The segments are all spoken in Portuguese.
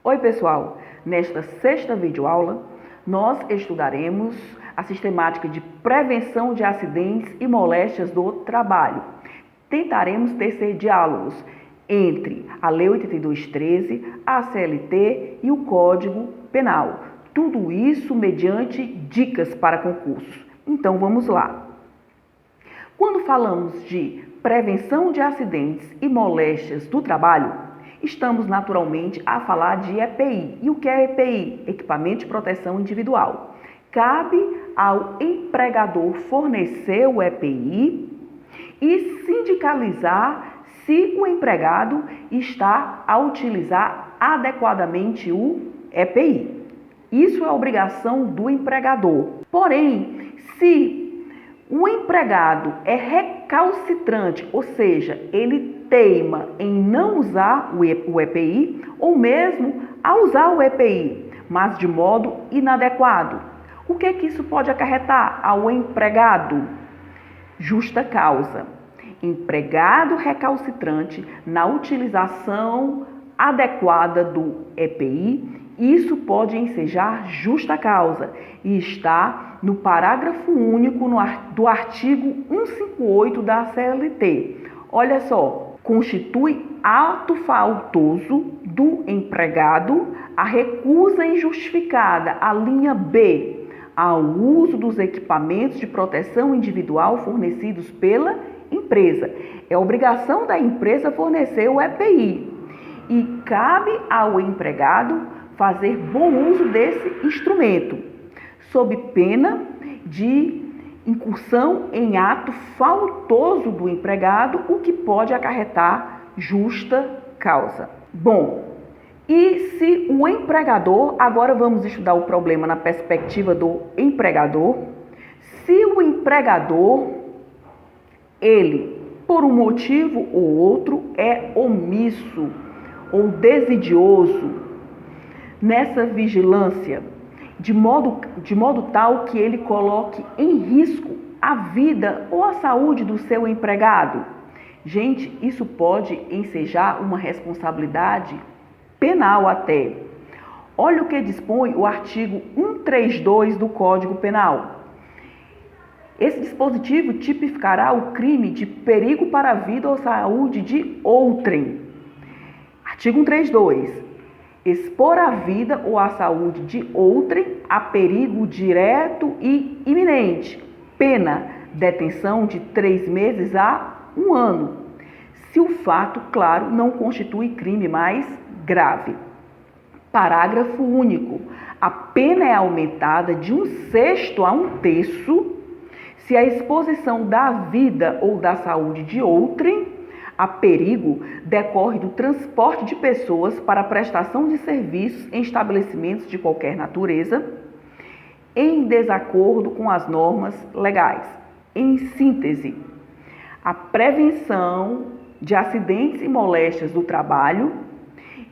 Oi pessoal, nesta sexta videoaula nós estudaremos a sistemática de prevenção de acidentes e moléstias do trabalho. Tentaremos tecer diálogos entre a Lei 8213, a CLT e o Código Penal. Tudo isso mediante dicas para concursos. Então vamos lá. Quando falamos de prevenção de acidentes e moléstias do trabalho, estamos naturalmente a falar de EPI. E o que é EPI? Equipamento de proteção individual. Cabe ao empregador fornecer o EPI e sindicalizar se o empregado está a utilizar adequadamente o EPI. Isso é obrigação do empregador. Porém, se o empregado é recalcitrante, ou seja, ele teima em não usar o EPI ou mesmo a usar o EPI, mas de modo inadequado. O que isso pode acarretar ao empregado? Justa causa. Empregado recalcitrante na utilização adequada do EPI, isso pode ensejar justa causa e está no parágrafo único do artigo 158 da CLT. Olha só, constitui ato faltoso do empregado a recusa injustificada, a linha B, ao uso dos equipamentos de proteção individual fornecidos pela empresa. É obrigação da empresa fornecer o EPI e cabe ao empregado fazer bom uso desse instrumento, sob pena de incursão em ato faltoso do empregado, o que pode acarretar justa causa. Bom, e se o empregador, agora vamos estudar o problema na perspectiva do empregador, se o empregador, ele, por um motivo ou outro, é omisso ou desidioso nessa vigilância, de modo tal que ele coloque em risco a vida ou a saúde do seu empregado. Gente, isso pode ensejar uma responsabilidade penal até. Olha o que dispõe o artigo 132 do Código Penal. Esse dispositivo tipificará o crime de perigo para a vida ou saúde de outrem. Artigo 132. Expor a vida ou a saúde de outrem a perigo direto e iminente. Pena, detenção de 3 meses a 1 ano. Se o fato, claro, não constitui crime mais grave. Parágrafo único. A pena é aumentada de 1/6 a 1/3 se a exposição da vida ou da saúde de outrem a perigo decorre do transporte de pessoas para a prestação de serviços em estabelecimentos de qualquer natureza, em desacordo com as normas legais. Em síntese, a prevenção de acidentes e moléstias do trabalho,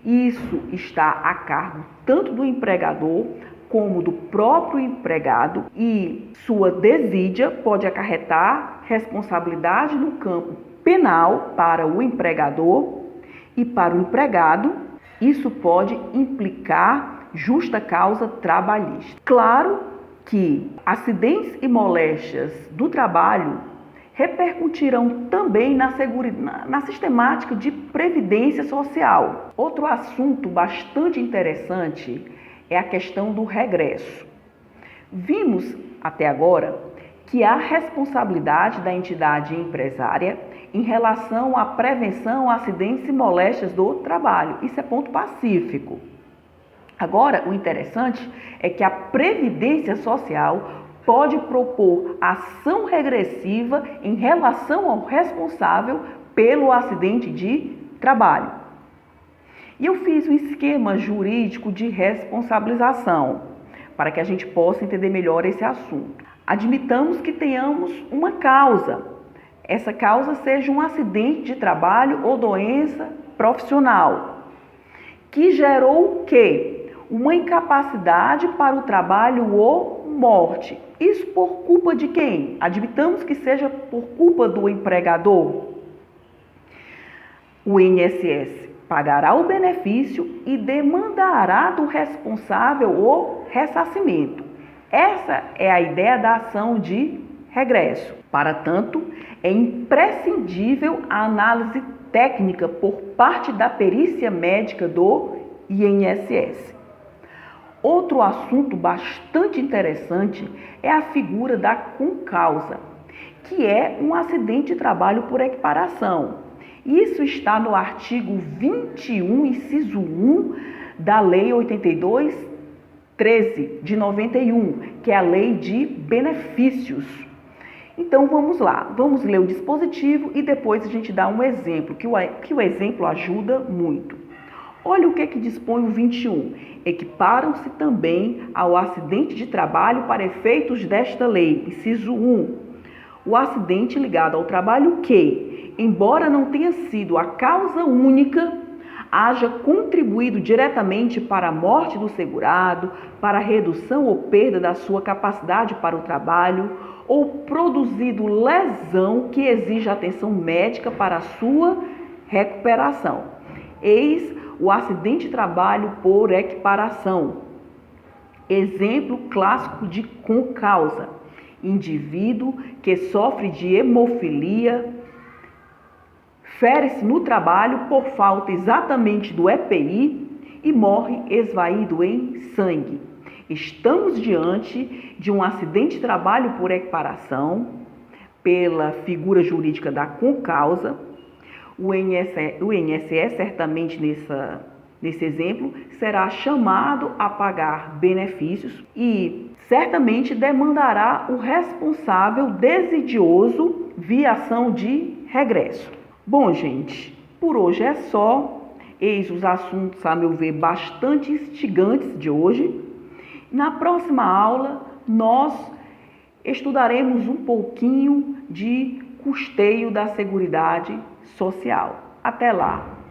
isso está a cargo tanto do empregador como do próprio empregado e sua desídia pode acarretar responsabilidade no campo penal para o empregador e para o empregado, isso pode implicar justa causa trabalhista. Claro que acidentes e moléstias do trabalho repercutirão também na sistemática de previdência social. Outro assunto bastante interessante é a questão do regresso. Vimos até agora que há responsabilidade da entidade empresária em relação à prevenção a acidentes e moléstias do trabalho. Isso é ponto pacífico. Agora, o interessante é que a Previdência Social pode propor ação regressiva em relação ao responsável pelo acidente de trabalho. E eu fiz um esquema jurídico de responsabilização para que a gente possa entender melhor esse assunto. Admitamos que tenhamos uma causa. Essa causa seja um acidente de trabalho ou doença profissional, que gerou o quê? Uma incapacidade para o trabalho ou morte. Isso por culpa de quem? Admitamos que seja por culpa do empregador. O INSS pagará o benefício e demandará do responsável o ressarcimento. Essa é a ideia da ação de regresso. Para tanto, é imprescindível a análise técnica por parte da perícia médica do INSS. Outro assunto bastante interessante é a figura da concausa, que é um acidente de trabalho por equiparação. Isso está no artigo 21, inciso 1 da Lei 82/13 de 91, que é a Lei de Benefícios. Então vamos lá, vamos ler o dispositivo e depois a gente dá um exemplo, que o exemplo ajuda muito. Olha o que dispõe o 21. Equiparam-se também ao acidente de trabalho para efeitos desta lei, inciso 1. O acidente ligado ao trabalho que, embora não tenha sido a causa única, haja contribuído diretamente para a morte do segurado, para a redução ou perda da sua capacidade para o trabalho, ou produzido lesão que exija atenção médica para a sua recuperação. Eis o acidente de trabalho por equiparação. Exemplo clássico de concausa: indivíduo que sofre de hemofilia, fere-se no trabalho por falta exatamente do EPI e morre esvaído em sangue. Estamos diante de um acidente de trabalho por equiparação, pela figura jurídica da concausa. O INSS certamente nesse exemplo será chamado a pagar benefícios e certamente demandará o responsável desidioso via ação de regresso. Bom, gente, por hoje é só. Eis os assuntos, a meu ver, bastante instigantes de hoje. Na próxima aula, nós estudaremos um pouquinho de custeio da Seguridade Social. Até lá!